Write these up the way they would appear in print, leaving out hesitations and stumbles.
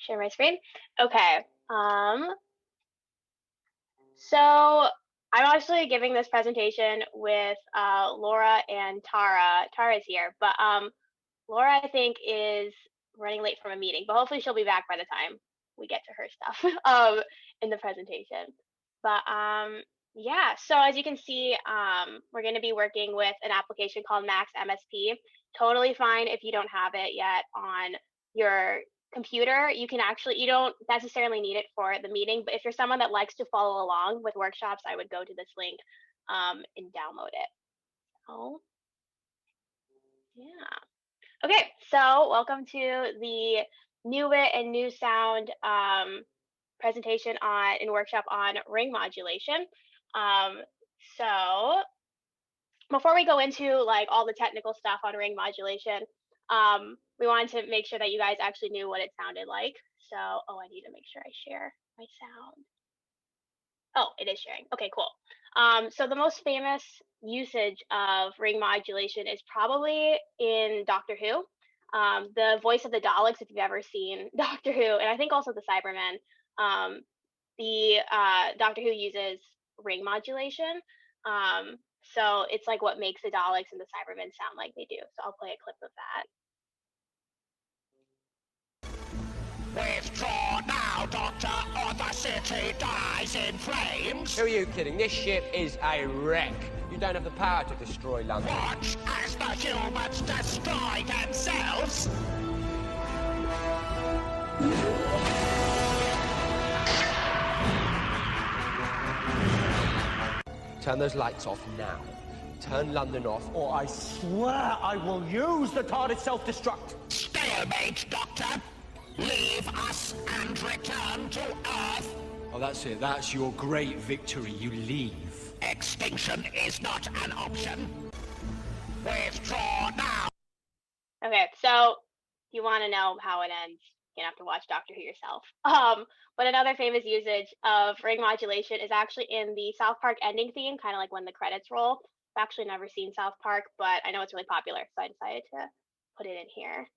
Share my screen. Okay. So I'm actually giving this presentation with Laura and Tara. Tara's here, but Laura I think is running late from a meeting, but hopefully she'll be back by the time we get to her stuff in the presentation. But yeah, so as you can see, we're going to be working with an application called Max MSP. Totally fine if you don't have it yet on your computer. You don't necessarily need it for the meeting, but if you're someone that likes to follow along with workshops, I would go to this link and download it. So yeah. Okay, so welcome to the NUWIT and NUSound presentation and workshop on ring modulation. So before we go into like all the technical stuff on ring modulation, we wanted to make sure that you guys actually knew what it sounded like. So, I need to make sure I share my sound. Oh, it is sharing. Okay, cool. So the most famous usage of ring modulation is probably in Doctor Who. The voice of the Daleks, if you've ever seen Doctor Who, and I think also the Cybermen, the Doctor Who uses ring modulation. So it's like what makes the Daleks and the Cybermen sound like they do. So I'll play a clip of that. Withdraw now, Doctor, or the city dies in flames. Who are you kidding? This ship is a wreck. You don't have the power to destroy London. Watch as the humans destroy themselves. Turn those lights off now. Turn London off, or I swear I will use the TARDIS self-destruct. Stalemate, Doctor. Leave us and return to Earth. Oh, that's it. That's your great victory. You leave. Extinction is not an option. Withdraw now. Okay, so if you want to know how it ends, you're gonna have to watch Doctor Who yourself. But another famous usage of ring modulation is actually in the South Park ending theme, kind of like when the credits roll. I've actually never seen South Park, but I know it's really popular, so I decided to put it in here.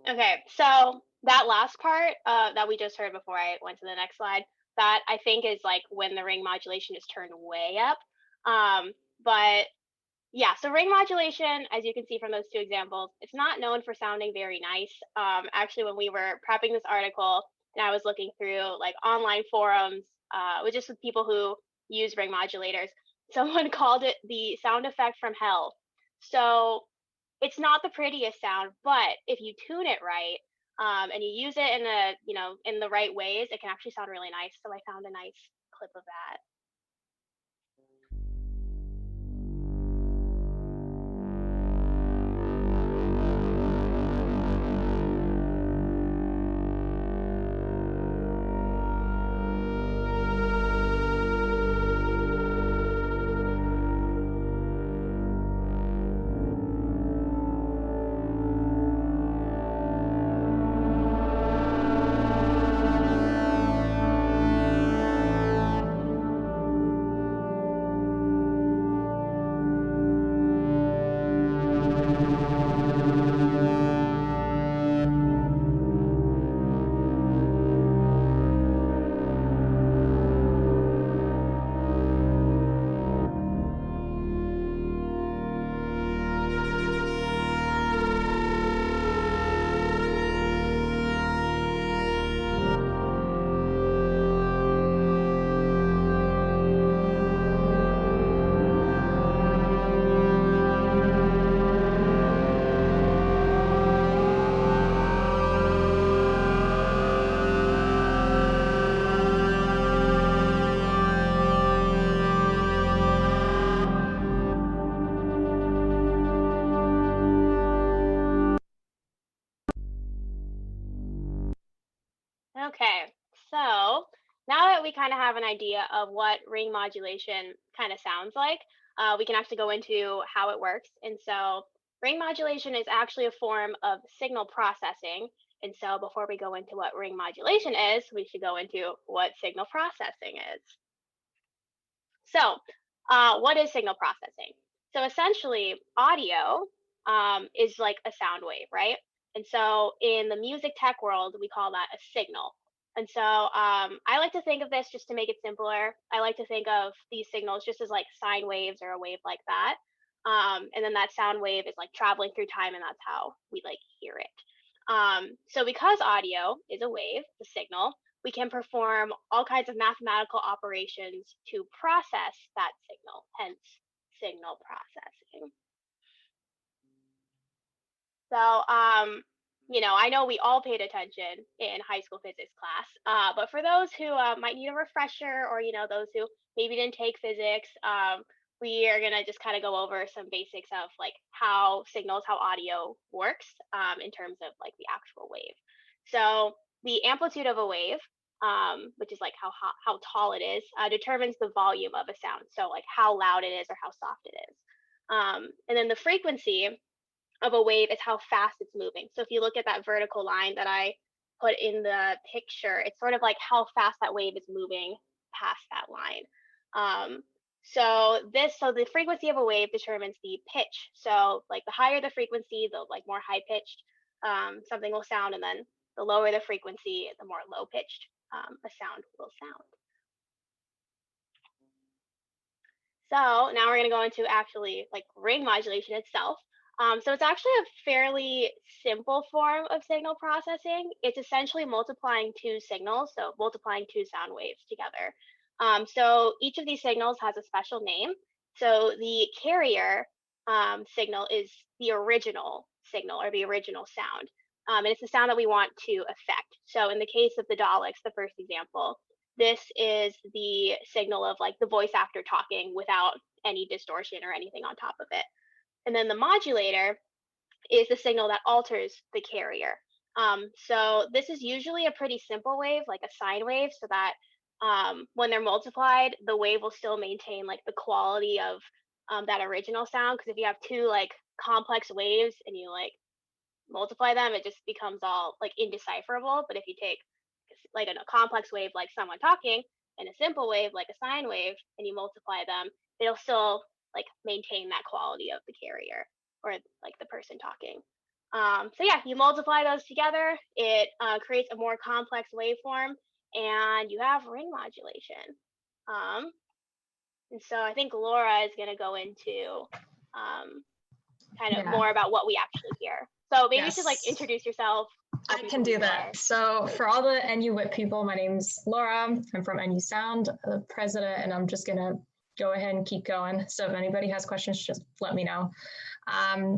Okay, so that last part that we just heard before I went to the next slide, that I think is like when the ring modulation is turned way up. But yeah, so ring modulation, as you can see from those two examples, it's not known for sounding very nice. Actually, when we were prepping this article and I was looking through like online forums, with people who use ring modulators, someone called it the sound effect from hell. So it's not the prettiest sound, but if you tune it right, and you use it in the right ways, it can actually sound really nice. So I found a nice clip of that. Okay, so now that we kind of have an idea of what ring modulation kind of sounds like, we can actually go into how it works. And so, ring modulation is actually a form of signal processing. And so, before we go into what ring modulation is, we should go into what signal processing is. So, what is signal processing? So, essentially, audio is like a sound wave, right? And so, in the music tech world, we call that a signal. And so, I like to think of this just to make it simpler. I like to think of these signals just as like sine waves or a wave like that. And then that sound wave is like traveling through time, and that's how we like hear it. So, because audio is a wave, the signal, we can perform all kinds of mathematical operations to process that signal, hence signal processing. So, I know we all paid attention in high school physics class, but for those who might need a refresher, or those who maybe didn't take physics, we are gonna just kind of go over some basics of like how signals, how audio works, in terms of like the actual wave. So the amplitude of a wave, which is like how tall it is, determines the volume of a sound. So like how loud it is or how soft it is. And then the frequency of a wave is how fast it's moving. So if you look at that vertical line that I put in the picture, it's sort of like how fast that wave is moving past that line. So the frequency of a wave determines the pitch. So like the higher the frequency, the like more high pitched something will sound, and then the lower the frequency, the more low pitched a sound will sound. So now we're going to go into actually like ring modulation itself. So it's actually a fairly simple form of signal processing. It's essentially multiplying two signals, so multiplying two sound waves together. So each of these signals has a special name. So the carrier signal is the original signal or the original sound. And it's the sound that we want to affect. So in the case of the Daleks, the first example, this is the signal of like the voice actor talking without any distortion or anything on top of it. And then the modulator is the signal that alters the carrier. So this is usually a pretty simple wave, like a sine wave, so that when they're multiplied, the wave will still maintain like the quality of that original sound. Because if you have two like complex waves and you like multiply them, it just becomes all like indecipherable. But if you take like a complex wave like someone talking and a simple wave like a sine wave and you multiply them, it'll still like maintain that quality of the carrier or like the person talking. So yeah, you multiply those together, it creates a more complex waveform, and you have ring modulation. And so I think Laura is going to go into kind of more about what we actually hear. So maybe you should like introduce yourself. I can do that. So for all the NUWIT people, my name's Laura. I'm from NUSound, the president, and I'm just going to go ahead and keep going. So if anybody has questions, just let me know.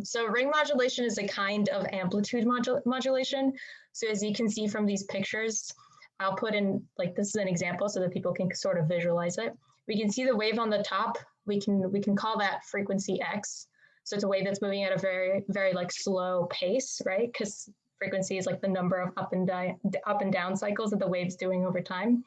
So ring modulation is a kind of amplitude modulation. So as you can see from these pictures, I'll put in, like, this is an example so that people can sort of visualize it. We can see the wave on the top. We can call that frequency X. So it's a wave that's moving at a very, very like slow pace, right? Because frequency is like the number of up and down cycles that the wave's doing over time.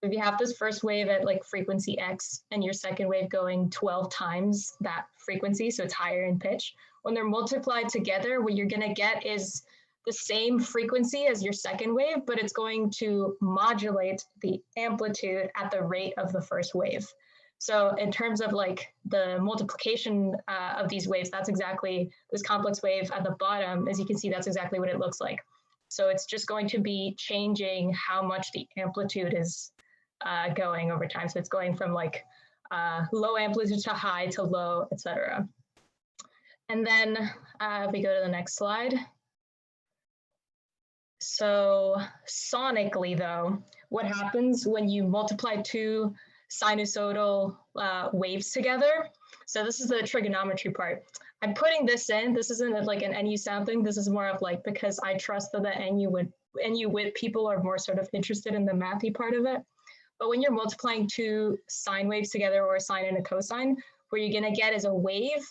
If you have this first wave at like frequency X and your second wave going 12 times that frequency, so it's higher in pitch, when they're multiplied together, what you're going to get is the same frequency as your second wave, but it's going to modulate the amplitude at the rate of the first wave. So in terms of like the multiplication of these waves, that's exactly this complex wave at the bottom. As you can see, that's exactly what it looks like. So it's just going to be changing how much the amplitude is going over time. So it's going from like low amplitude to high to low, etc. And then if we go to the next slide. So sonically though, what happens when you multiply two sinusoidal waves together? So this is the trigonometry part. I'm putting this in. This isn't like an NUSound thing. This is more of like, because I trust that the NUWIT people are more sort of interested in the mathy part of it. But when you're multiplying two sine waves together, or a sine and a cosine, what you're going to get is a wave.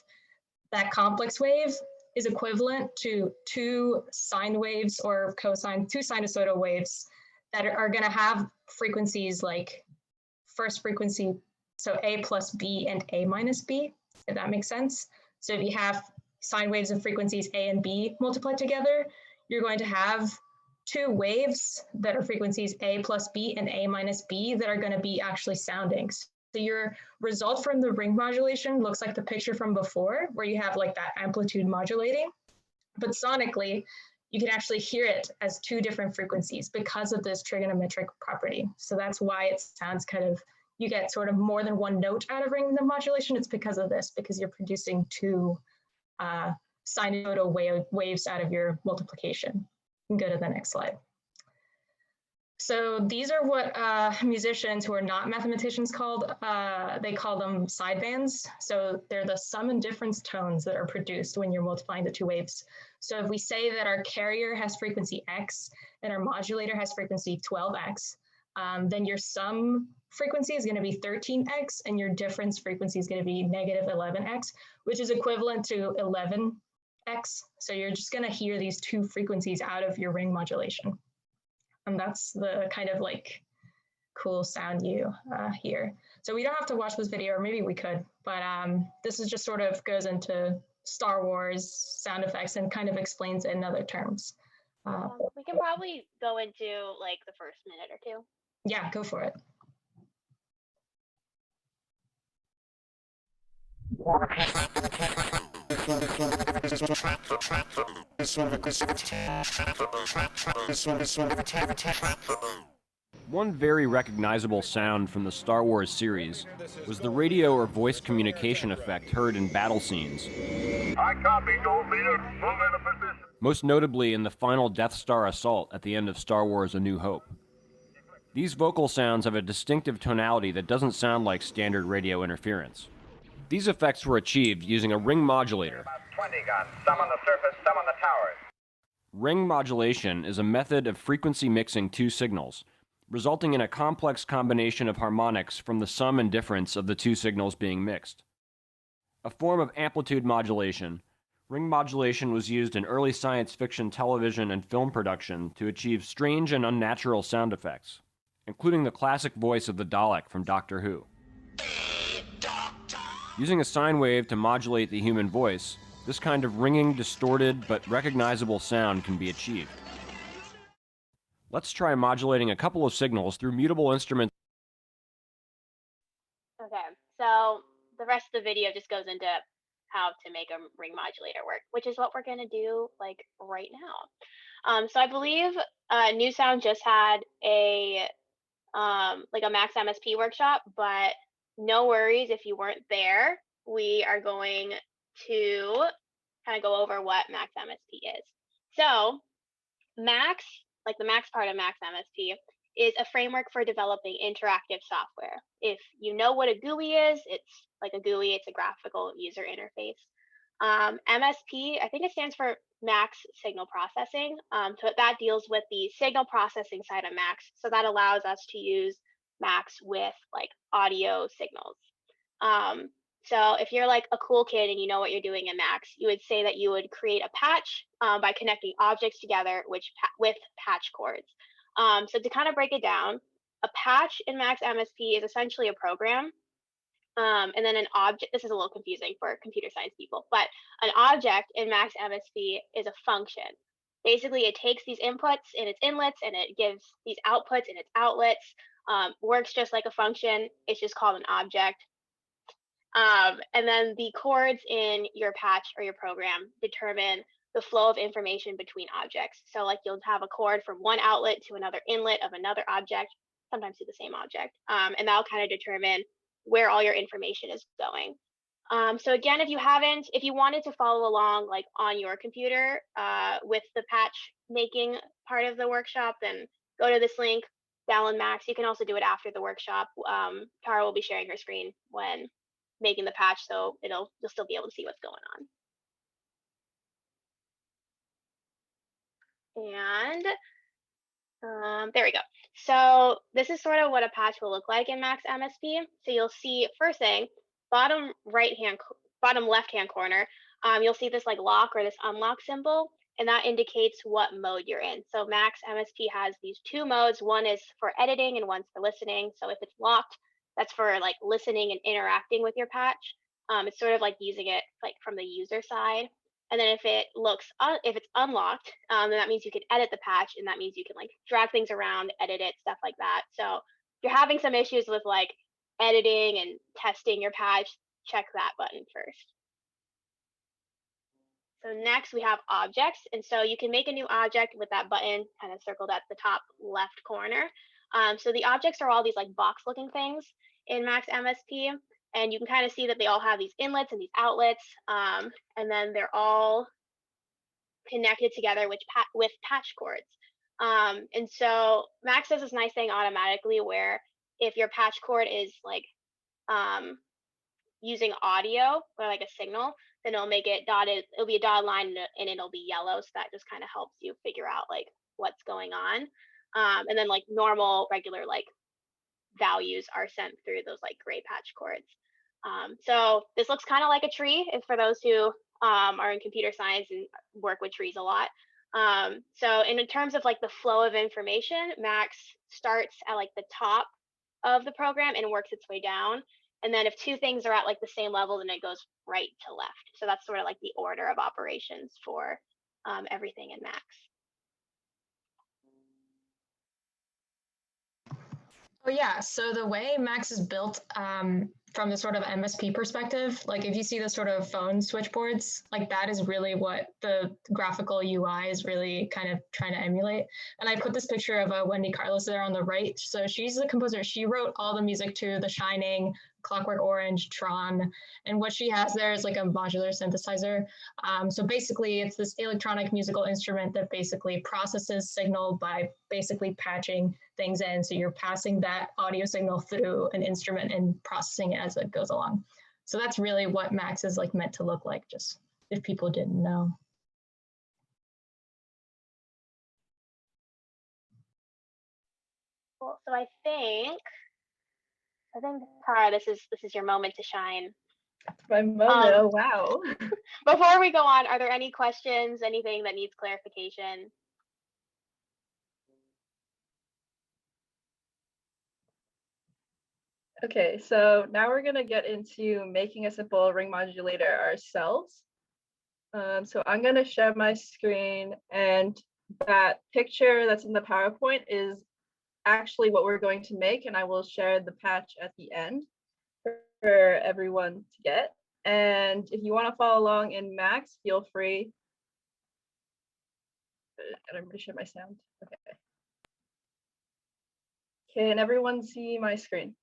That complex wave is equivalent to two sine waves or cosine, two sinusoidal waves that are going to have frequencies like first frequency, so A plus B and A minus B, if that makes sense. So if you have sine waves of frequencies A and B multiplied together, you're going to have two waves that are frequencies A plus B and A minus B that are going to be actually sounding. So your result from the ring modulation looks like the picture from before, where you have like that amplitude modulating, but sonically, you can actually hear it as two different frequencies because of this trigonometric property. So that's why it sounds kind of, you get sort of more than one note out of ring modulation. It's because of this, because you're producing two sinusoidal waves out of your multiplication. You can go to the next slide. So these are what musicians who are not mathematicians called. They call them sidebands. So they're the sum and difference tones that are produced when you're multiplying the two waves. So if we say that our carrier has frequency X and our modulator has frequency 12X, then your sum frequency is going to be 13X and your difference frequency is going to be negative 11X, which is equivalent to 11X. So you're just going to hear these two frequencies out of your ring modulation. And that's the kind of like cool sound you hear. So we don't have to watch this video, or maybe we could, but this is just sort of goes into Star Wars sound effects and kind of explains it in other terms. We can probably go into like the first minute or two. Yeah, go for it. One very recognizable sound from the Star Wars series was the radio or voice communication effect heard in battle scenes. I copy, Gold Leader. Move into position. Most notably in the final Death Star assault at the end of Star Wars A New Hope. These vocal sounds have a distinctive tonality that doesn't sound like standard radio interference. These effects were achieved using a ring modulator. About 20 guns, some on the surface, some on the towers. Ring modulation is a method of frequency mixing two signals, resulting in a complex combination of harmonics from the sum and difference of the two signals being mixed. A form of amplitude modulation, ring modulation was used in early science fiction television and film production to achieve strange and unnatural sound effects, including the classic voice of the Dalek from Doctor Who. Using a sine wave to modulate the human voice, this kind of ringing, distorted, but recognizable sound can be achieved. Let's try modulating a couple of signals through mutable instruments. Okay, so the rest of the video just goes into how to make a ring modulator work, which is what we're gonna do like right now. So I believe NUSound just had a like a Max MSP workshop, but no worries if you weren't there. We are going to kind of go over what Max MSP is. So Max, like the Max part of Max MSP, is a framework for developing interactive software. If you know what a GUI is, it's like a GUI, it's a graphical user interface. MSP, I think it stands for Max Signal Processing. So that deals with the signal processing side of Max. So that allows us to use Max with like audio signals. So if you're like a cool kid and you know what you're doing in Max, you would say that you would create a patch by connecting objects together with patch cords. So to kind of break it down, a patch in Max MSP is essentially a program. And then an object, this is a little confusing for computer science people, but an object in Max MSP is a function. Basically, it takes these inputs in its inlets and it gives these outputs in its outlets. Works just like a function. It's just called an object. And then the chords in your patch or your program determine the flow of information between objects. So like you'll have a chord from one outlet to another inlet of another object, sometimes to the same object. And that'll kind of determine where all your information is going. So again, if you wanted to follow along like on your computer with the patch making part of the workshop, then go to this link, download Max. You can also do it after the workshop. Tara will be sharing her screen when making the patch, so you'll still be able to see what's going on. And there we go. So this is sort of what a patch will look like in Max MSP. So you'll see, first thing, bottom left-hand corner, you'll see this like lock or this unlock symbol. and that indicates what mode you're in. So Max MSP has these two modes. One is for editing and one's for listening. So if it's locked, that's for like listening and interacting with your patch. It's sort of like using it like from the user side. And then if it's unlocked, then that means you can edit the patch, and that means you can like drag things around, edit it, stuff like that. So if you're having some issues with like editing and testing your patch, check that button first. So next we have objects, and so you can make a new object with that button kind of circled at the top left corner. So the objects are all these like box looking things in Max MSP, and you can kind of see that they all have these inlets and these outlets, and then they're all connected together with patch cords. And so Max does this nice thing automatically where if your patch cord is like using audio or like a signal, then it'll make it dotted. It'll be a dotted line and it'll be yellow. So that just kind of helps you figure out like what's going on. And then like normal, regular like values are sent through those like gray patch cords. So this looks kind of like a tree, if for those who are in computer science and work with trees a lot. So in terms of like the flow of information, Max starts at like the top of the program and works its way down. And then if two things are at like the same level, then it goes right to left. So that's sort of like the order of operations for everything in Max. Oh yeah, so the way Max is built from the sort of MSP perspective, like if you see the sort of phone switchboards, like that is really what the graphical UI is really kind of trying to emulate. And I put this picture of Wendy Carlos there on the right. So she's the composer. She wrote all the music to The Shining, Clockwork Orange, Tron, and what she has there is like a modular synthesizer. So basically it's this electronic musical instrument that basically processes signal by basically patching things in. So you're passing that audio signal through an instrument and processing it as it goes along. So that's really what Max is like meant to look like, just if people didn't know. Cool. So I think Tara, this is your moment to shine. My moment. Oh wow. Before we go on, are there any questions? Anything that needs clarification? Okay, so now we're gonna get into making a simple ring modulator ourselves. So I'm gonna share my screen, and that picture that's in the PowerPoint is actually what we're going to make, and I will share the patch at the end for everyone to get. And if you want to follow along in Max, feel free. I'm gonna share my sound. Okay. Can everyone see my screen?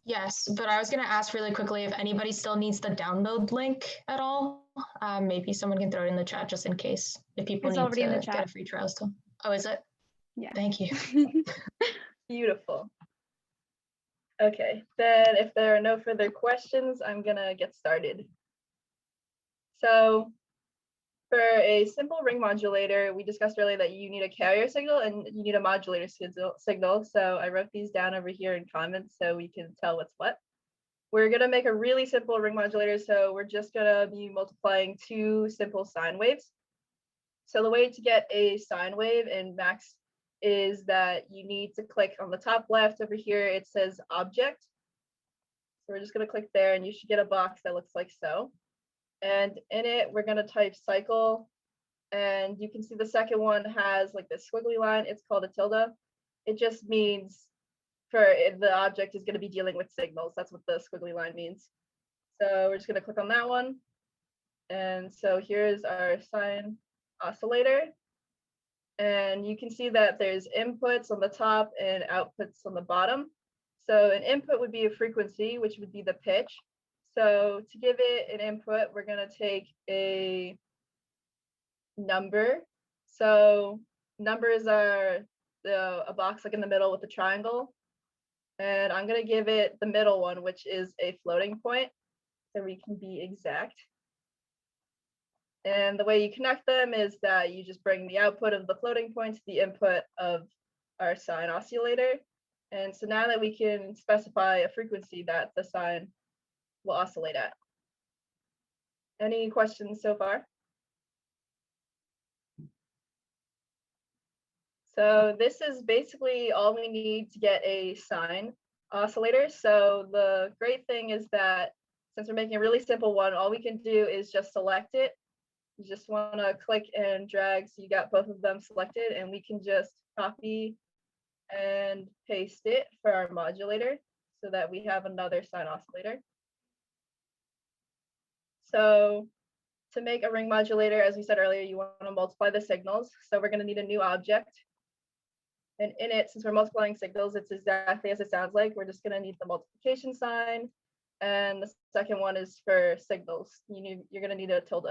Yes, but I was going to ask really quickly if anybody still needs the download link at all. Maybe someone can throw it in the chat just in case if people need to get a free trial still. Oh, is it? Yeah. Thank you. Beautiful. Okay, then if there are no further questions, I'm gonna get started. So for a simple ring modulator, we discussed earlier that you need a carrier signal and you need a modulator signal. So I wrote these down over here in comments so we can tell what's what. We're gonna make a really simple ring modulator. So we're just gonna be multiplying two simple sine waves. So the way to get a sine wave in Max is that you need to click on the top left over here. It says object. So we're just gonna click there and you should get a box that looks like so. And in it, we're going to type cycle. And you can see the second one has like this squiggly line. It's called a tilde. It just means the object is going to be dealing with signals. That's what the squiggly line means. So we're just going to click on that one. And so here's our sine oscillator. And you can see that there's inputs on the top and outputs on the bottom. So an input would be a frequency, which would be the pitch. So to give it an input, we're going to take a number. So numbers are a box like in the middle with a triangle. And I'm going to give it the middle one, which is a floating point, so we can be exact. And the way you connect them is that you just bring the output of the floating point to the input of our sine oscillator. And so now that we can specify a frequency that the sine will oscillate at. Any questions so far? So this is basically all we need to get a sine oscillator. So the great thing is that since we're making a really simple one, all we can do is just select it. You just want to click and drag so you got both of them selected, and we can just copy and paste it for our modulator so that we have another sine oscillator. So to make a ring modulator, as we said earlier, you want to multiply the signals. So we're going to need a new object. And in it, since we're multiplying signals, it's exactly as it sounds like. We're just going to need the multiplication sign. And the second one is for signals. You're going to need a tilde.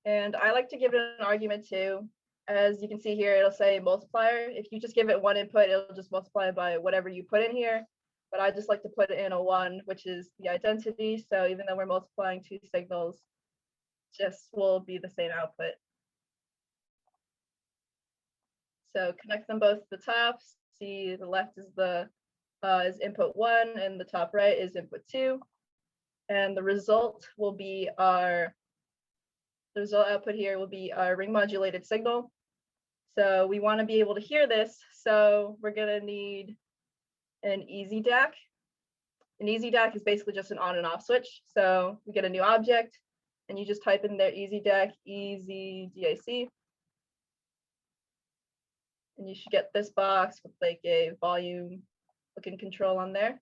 And I like to give it an argument too. As you can see here, it'll say multiplier. If you just give it one input, it'll just multiply by whatever you put in here. But I just like to put in a 1, which is the identity. So even though we're multiplying two signals, just will be the same output. So connect them both to the top. See, the left is input 1 and the top right is input 2. And the result will be the result output here will be our ring modulated signal. So we want to be able to hear this. So we're going to need an easy DAC. An easy DAC is basically just an on and off switch. So we get a new object and you just type in there easy DAC, easy DAC. And you should get this box with like a volume looking control on there.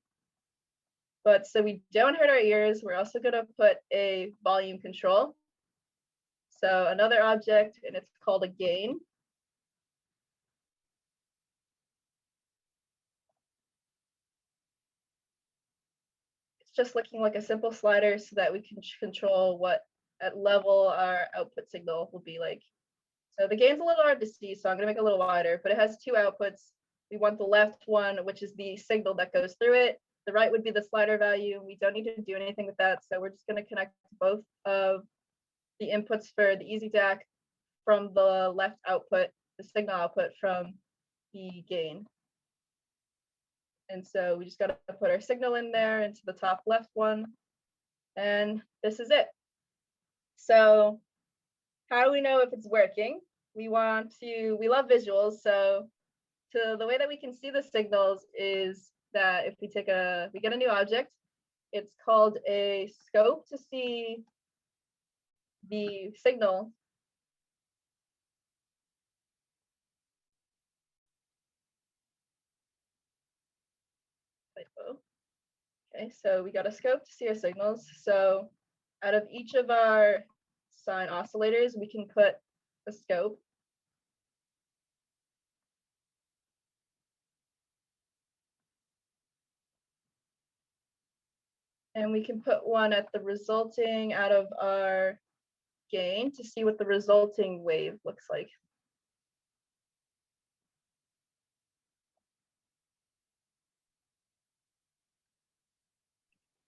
But so we don't hurt our ears, we're also going to put a volume control. So another object, and it's called a gain. It's just looking like a simple slider so that we can control what at level our output signal will be like. So the gain's a little hard to see, so I'm going to make it a little wider, but it has two outputs. We want the left one, which is the signal that goes through it. The right would be the slider value. We don't need to do anything with that, so we're just going to connect both of the inputs for the easy DAC from the left output, the signal output from the gain. And so we just got to put our signal in there into the top left one, and this is it. So how do we know if it's working? We love visuals, so the way that we can see the signals is that if we get a new object, it's called a scope to see the signal. Okay, so we got a scope to see our signals. So out of each of our sine oscillators, we can put a scope. And we can put one at the resulting out of our gain to see what the resulting wave looks like.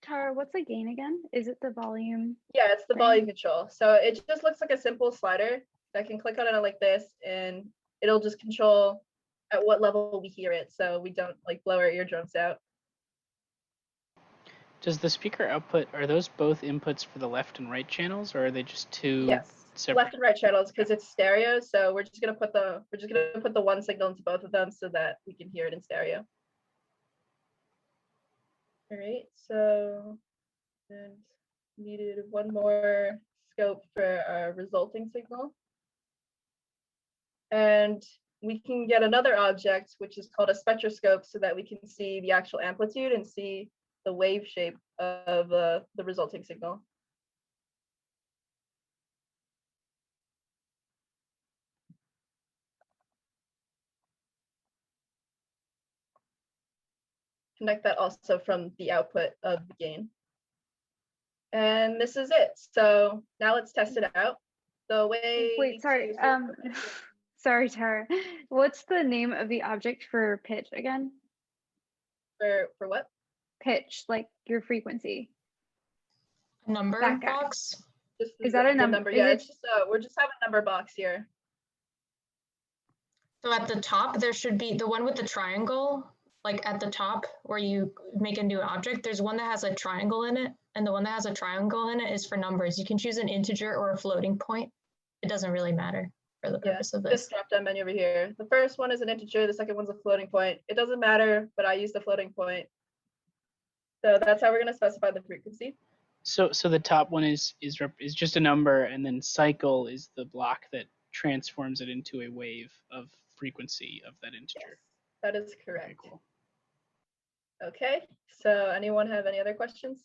Tara, what's the gain again? Is it the volume? Yeah, it's the thing? volume control. So it just looks like a simple slider. I can click on it like this and it'll just control at what level we hear it, so we don't like blow our eardrums out. Does the speaker output, are those both inputs for the left and right channels, or are they just two separate? Left and right channels because it's stereo. So we're just gonna put the one signal into both of them so that we can hear it in stereo. All right, so and needed one more scope for our resulting signal. And we can get another object, which is called a spectroscope, so that we can see the actual amplitude and see the wave shape of the resulting signal. Connect that also from the output of the gain. And this is it. So now let's test it out. The way Wait, sorry. Sorry, Tara. What's the name of the object for pitch again? For what? Pitch, like your frequency. Number That guy. box. Is that a number? Yeah, it's just we're just having a number box here. So at the top, there should be the one with the triangle, like at the top where you make a new object. There's one that has a triangle in it, and the one that has a triangle in it is for numbers. You can choose an integer or a floating point. It doesn't really matter for the purpose of this this. drop-down menu over here. The first one is an integer, the second one's a floating point. It doesn't matter, but I use the floating point. So that's how we're going to specify the frequency. So the top one is just a number, and then cycle is the block that transforms it into a wave of frequency of that integer. Yes, that is correct. Okay, cool. Okay, so anyone have any other questions?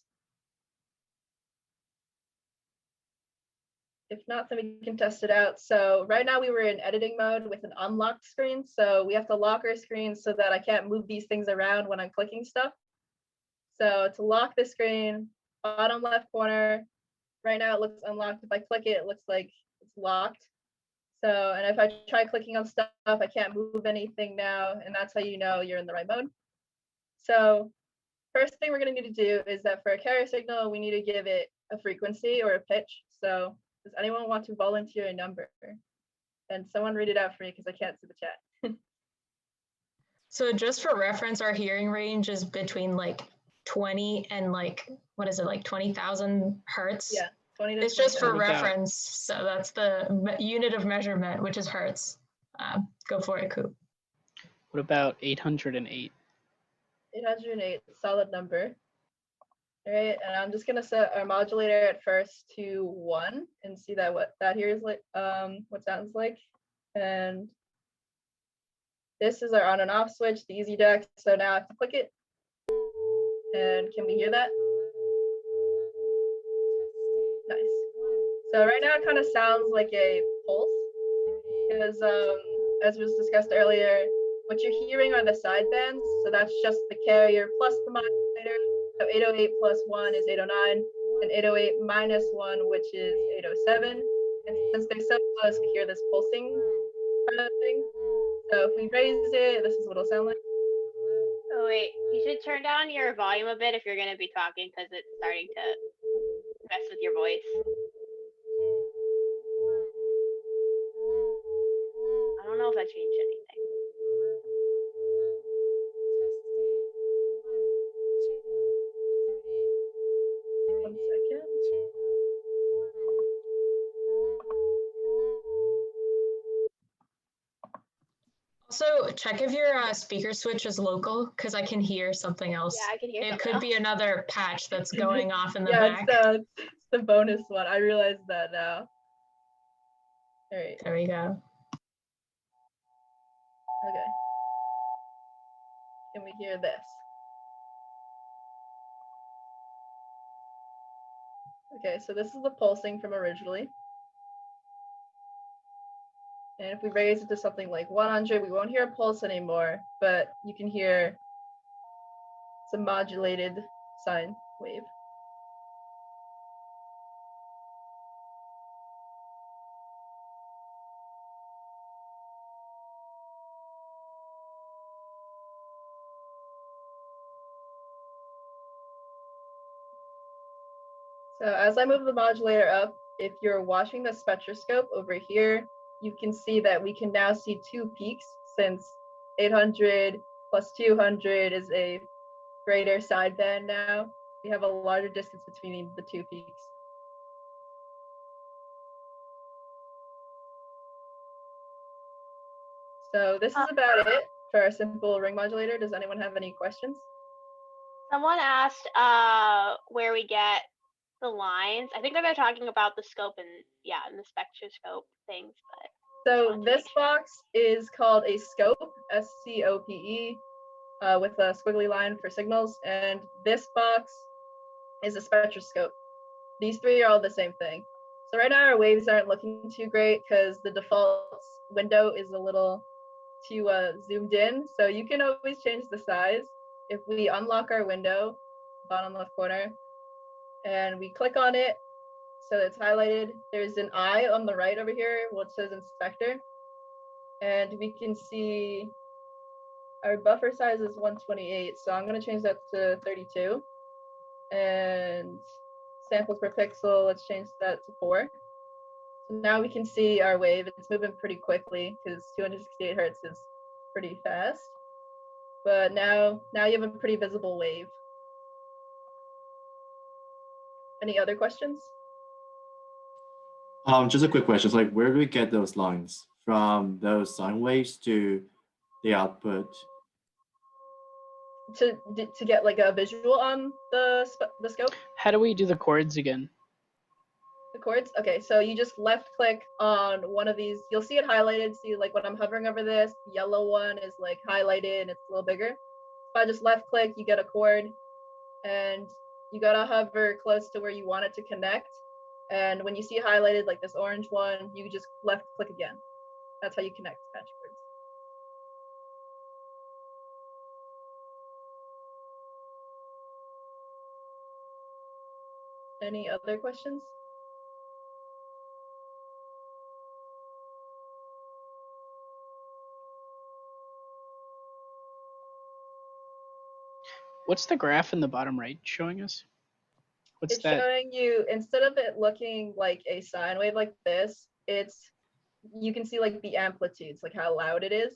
If not, then we can test it out. So right now we were in editing mode with an unlocked screen. So we have to lock our screen so that I can't move these things around when I'm clicking stuff. So to lock the screen, bottom left corner, right now it looks unlocked. If I click it, it looks like it's locked. So, and if I try clicking on stuff, I can't move anything now. And that's how you know you're in the right mode. So first thing we're going to need to do is that for a carrier signal, we need to give it a frequency or a pitch. So does anyone want to volunteer a number? And someone read it out for me because I can't see the chat. So just for reference, our hearing range is between like 20 and like, what is it, like 20,000 hertz? Yeah, 20 to It's just for 20,000. reference. So that's the unit of measurement, which is hertz. Go for it, Coop. What about 808? 808, solid number. All right, and I'm just gonna set our modulator at first to 1 and see that what that here is like, what sounds like. And this is our on and off switch, the easy deck. So now I have to click it. And can we hear that? Nice. So right now it kind of sounds like a pulse because as was discussed earlier, what you're hearing are the sidebands. So that's just the carrier plus the modulator. So 808 plus 1 is 809, and 808 minus 1, which is 807. And since they're so close, we hear this pulsing kind of thing. So if we raise it, this is what it'll sound like. Oh wait, you should turn down your volume a bit if you're gonna be talking because it's starting to mess with your voice. I don't know if that changed anything. One second. Also, check if your speaker switch is local, because I can hear something else. Yeah, I can hear It something could be else. another patch that's going off in the Yeah, back. it's the bonus one. I realized that now. All right. There we go. Okay. Can we hear this? Okay, so this is the pulsing from originally. And if we raise it to something like 100, we won't hear a pulse anymore, but you can hear some modulated sine wave. So as I move the modulator up, if you're watching the spectroscope over here, you can see that we can now see two peaks since 800 plus 200 is a greater sideband now. We have a larger distance between the two peaks. So this is about it for our simple ring modulator. Does anyone have any questions? Someone asked where we get the lines. I think they're talking about the scope and and the spectroscope things, but so this box is called a scope, S-C-O-P-E, with a squiggly line for signals, and this box is a spectroscope. These three are all the same thing. So right now our waves aren't looking too great because the default window is a little too zoomed in. So you can always change the size. If we unlock our window, bottom left corner, and we click on it, so it's highlighted, there's an eye on the right over here, which says inspector. And we can see our buffer size is 128. So I'm gonna change that to 32. And samples per pixel, let's change that to 4. So now we can see our wave. It's moving pretty quickly because 268 hertz is pretty fast. But now you have a pretty visible wave. Any other questions? Just a quick question. It's like, where do we get those lines from those sine waves to the output? To get like a visual on the scope. How do we do the chords again? The chords? Okay, so you just left click on one of these. You'll see it highlighted. See, like when I'm hovering over this, the yellow one is like highlighted and it's a little bigger. If I just left click, you get a chord, and you gotta hover close to where you want it to connect. And when you see highlighted like this orange one, you just left click again. That's how you connect patch chords. Any other questions? What's the graph in the bottom right showing us? What's It's that? showing you, instead of it looking like a sine wave like this, you can see like the amplitudes, like how loud it is,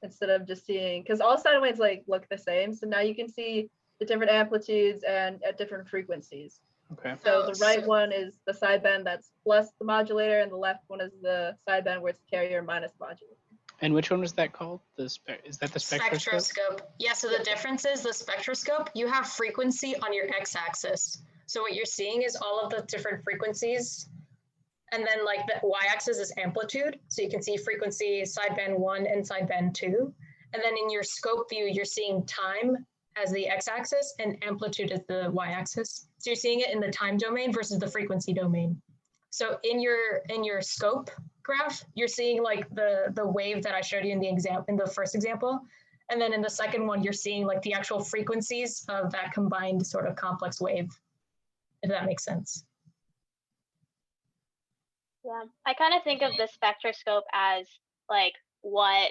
instead of just seeing, because all sine waves like look the same. So now you can see the different amplitudes and at different frequencies. Okay. So the right one is the sideband that's plus the modulator, and the left one is the sideband where it's carrier minus modulator. And which one was that called? Is that the spectroscope? Spectroscope. Yeah, so the difference is the spectroscope, you have frequency on your x-axis. So what you're seeing is all of the different frequencies. And then like the y-axis is amplitude. So you can see frequency sideband 1 and sideband 2. And then in your scope view, you're seeing time as the x-axis and amplitude as the y-axis. So you're seeing it in the time domain versus the frequency domain. So in your scope graph, you're seeing like the wave that I showed you in the first example. And then in the second one, you're seeing like the actual frequencies of that combined sort of complex wave, if that makes sense. Yeah, I kind of think of the spectroscope as like what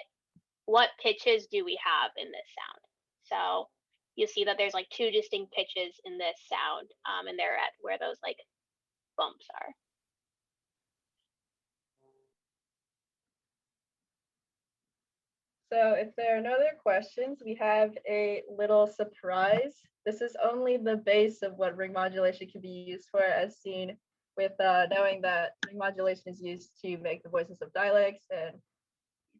pitches do we have in this sound. So you see that there's like two distinct pitches in this sound, and they're at where those like bumps are. So if there are no other questions, we have a little surprise. This is only the base of what ring modulation can be used for, as seen with knowing that ring modulation is used to make the voices of dialects and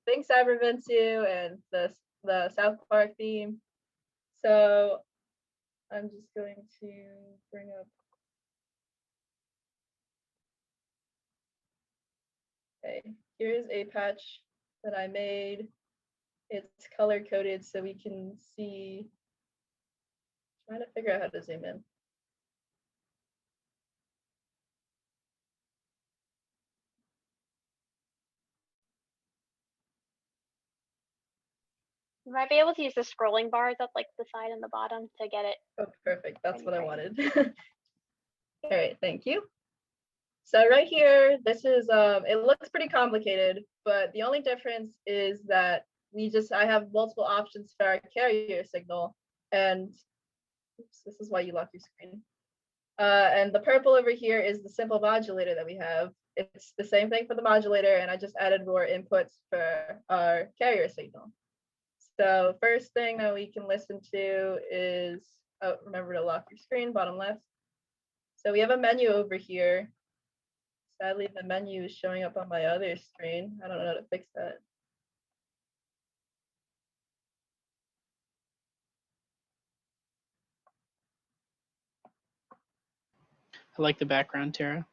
Think Cyberventu and the South Park theme. So I'm just going to bring up. Okay, here's a patch that I made. It's color coded so we can see. Trying to figure out how to zoom in. You might be able to use the scrolling bars up like the side and the bottom to get it. Oh, perfect. That's what I wanted. All right, thank you. So right here, this is, it looks pretty complicated, but the only difference is that I have multiple options for our carrier signal. And oops, this is why you lock your screen. And the purple over here is the simple modulator that we have. It's the same thing for the modulator, and I just added more inputs for our carrier signal. So first thing that we can listen to is, oh, remember to lock your screen, bottom left. So we have a menu over here. Sadly, the menu is showing up on my other screen. I don't know how to fix that. I like the background, Tara.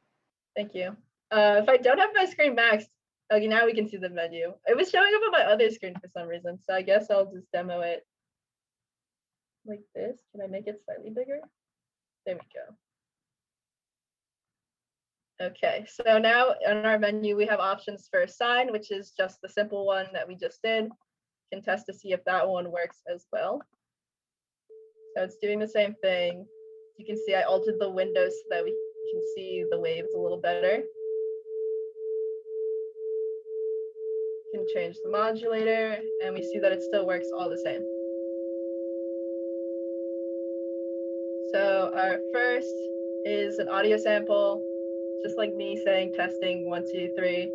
Thank you. If I don't have my screen maxed, okay, now we can see the menu. It was showing up on my other screen for some reason, so I guess I'll just demo it like this. Can I make it slightly bigger? There we go. Okay, so now in our menu, we have options for sine, which is just the simple one that we just did. Can test to see if that one works as well. So it's doing the same thing. You can see I altered the window so that we can see the waves a little better. Can change the modulator, and we see that it still works all the same. So our first is an audio sample, just like me saying testing 1, 2, 3,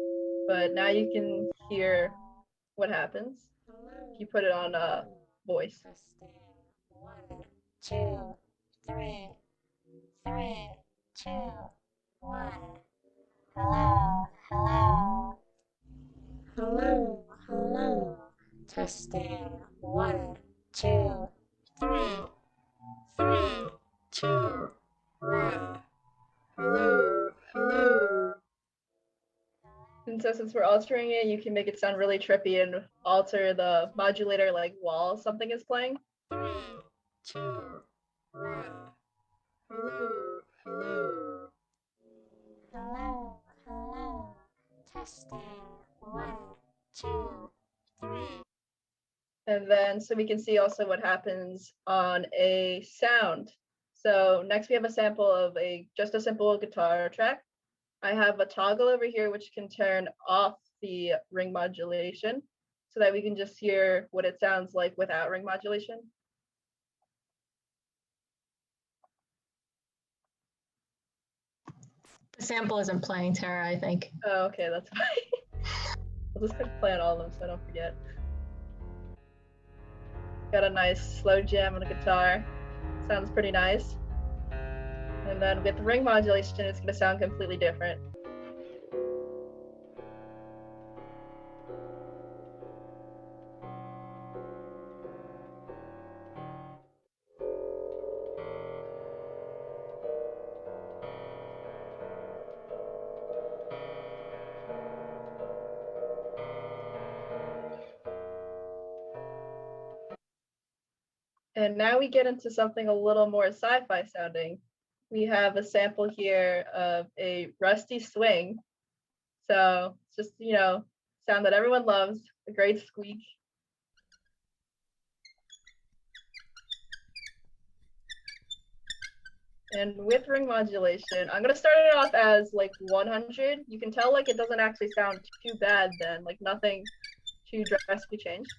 but now you can hear what happens if you put it on voice. 1, 2, 3, 3, 2, 1. Hello? Testing. 1, 2, 3. 3, 2, 1. Hello, hello. And so since we're altering it, you can make it sound really trippy and alter the modulator like while something is playing. 3, 2, 1. Hello, hello. Hello, hello. Testing. 1, 2, 3. And then so we can see also what happens on a sound. So next we have a sample of just a simple guitar track. I have a toggle over here which can turn off the ring modulation so that we can just hear what it sounds like without ring modulation. The sample isn't playing, Tara, I think. Oh, okay, that's fine. I'll just play on all of them so I don't forget. Got a nice slow jam on the guitar. Sounds pretty nice. And then with ring modulation, it's going to sound completely different. And now we get into something a little more sci-fi sounding. We have a sample here of a rusty swing. So it's just, sound that everyone loves, a great squeak. And with ring modulation, I'm gonna start it off as like 100. You can tell like it doesn't actually sound too bad then, like nothing too drastically changed.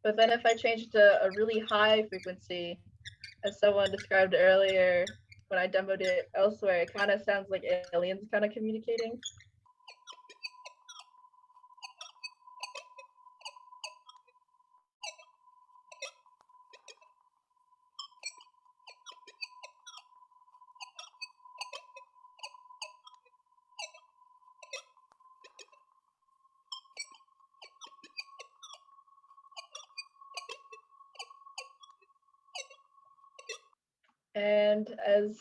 But then if I change it to a really high frequency, as someone described earlier when I demoed it elsewhere, it kind of sounds like aliens kind of communicating. And as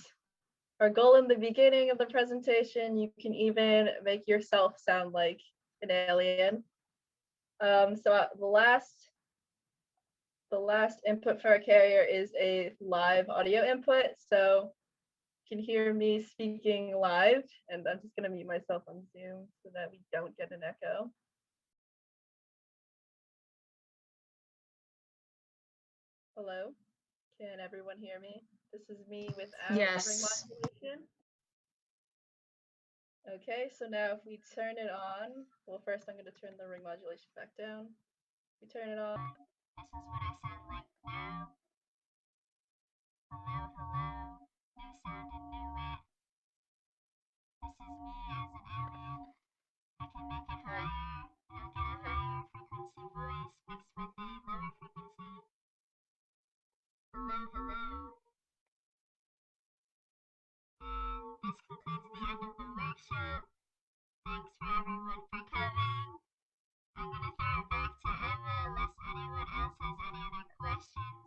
our goal in the beginning of the presentation, you can even make yourself sound like an alien. So the last input for our carrier is a live audio input. So you can hear me speaking live, and I'm just gonna mute myself on Zoom so that we don't get an echo. Hello, can everyone hear me? This is me without ring modulation. Okay, so now if we turn it on, well, first I'm going to turn the ring modulation back down. We turn it on. This is what I sound like now. Hello, hello. NUSound and NUWIT. This is me as an alien. I can make it higher, and I'll get a higher frequency voice mixed with a lower frequency. Hello, hello. And this concludes the end of the workshop. Thanks for everyone for coming. I'm going to throw it back to Emma unless anyone else has any other questions.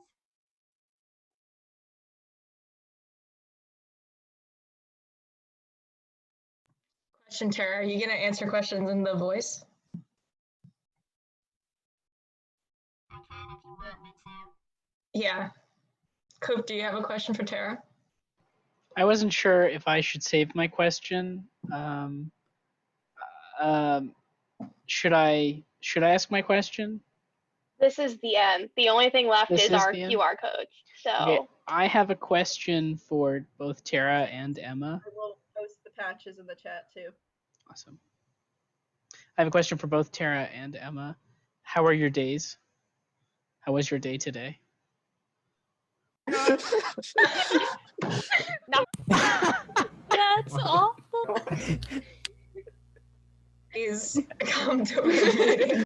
Question, Tara, are you going to answer questions in the voice? I can if you want me to. Yeah. Coop, do you have a question for Tara? I wasn't sure if I should save my question. Should I ask my question? This is the end. The only thing left is our QR codes. So okay, I have a question for both Tara and Emma. I will post the patches in the chat too. Awesome. I have a question for both Tara and Emma. How are your days? How was your day today? That's awful. Please come to a meeting.